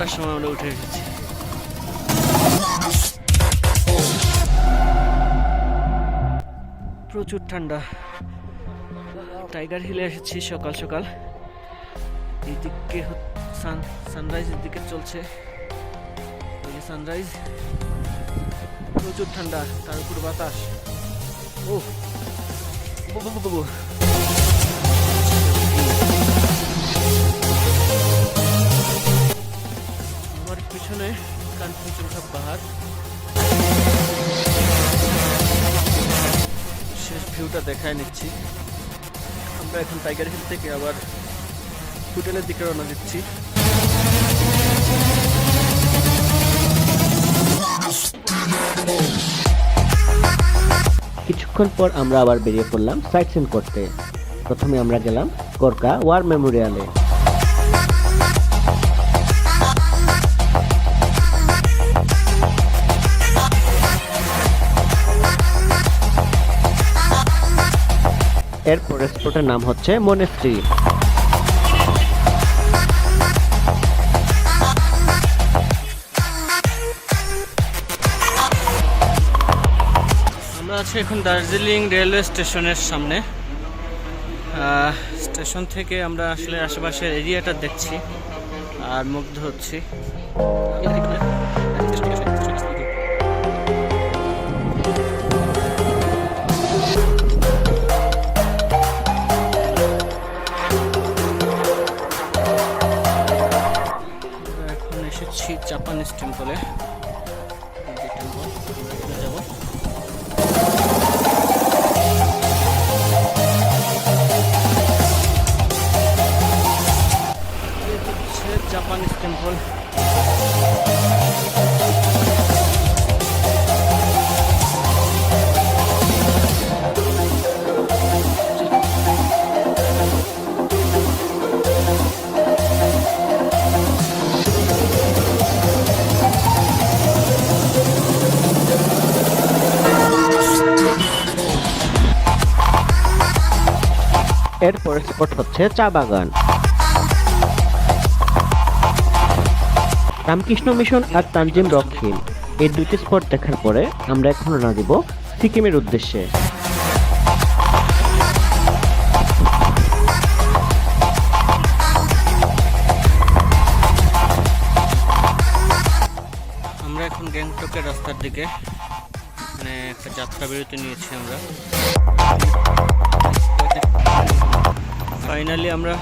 8টার সময় আমরা উঠে এসেছি। প্রচুর ঠান্ডা। টাইগার হিলে এসেছি সকাল সকাল। এইদিকে সানরাইজের দিকে চলছে, সানরাইজ। প্রচুর ঠান্ডা, তার উপর বাতাস। ও আমার পিছনে কাঞ্চনজঙ্ঘা পাহাড়। শেষ ভিউটা দেখায় নিচ্ছি। আমরা এখন টাইগার হিল থেকে আবার হোটেলের দিকে রওনা দিচ্ছি। কিছুক্ষণ পর আমরা আবার বেরিয়ে পড়লাম সাইট সিন করতে। প্রথমে আমরা গেলাম কোরকা ওয়ার মেমোরিয়ালে। এরপর স্পটের নাম হচ্ছে মনেস্ট্রি। আমরা আছি এখন দার্জিলিং রেলওয়ে স্টেশনের সামনে। স্টেশন থেকে আমরা আসলে আশেপাশের এরিয়াটা দেখছি আর মুগ্ধ হচ্ছি। এখন এসেছি জাপানিজ টেম্পলে। যাব জাপানিজ টেম্পল। এরপর স্পট হচ্ছে চা বাগান। রামকৃষ্ণ মিশন আর তানজিম রক হিল, এই দুইটি স্পট দেখার পরে আমরা এখন রওনা দিব সিকিমের উদ্দেশ্যে। আমরা এখন গ্যাংটকের রাস্তার দিকে, মানে একটা যাত্রা বিরতি নিয়েছি আমরা। ফাইনালি আমরা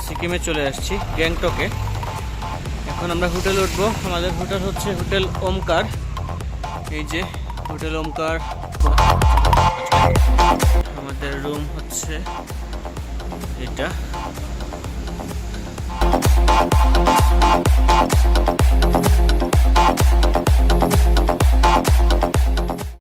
সিকিমে চলে আসছি, গ্যাংটকে। এখন আমরা হোটেলে উঠবো। আমাদের হোটেল হচ্ছে হোটেল ওমকার। এই যে হোটেল ওমকার। আমাদের রুম হচ্ছে এটা।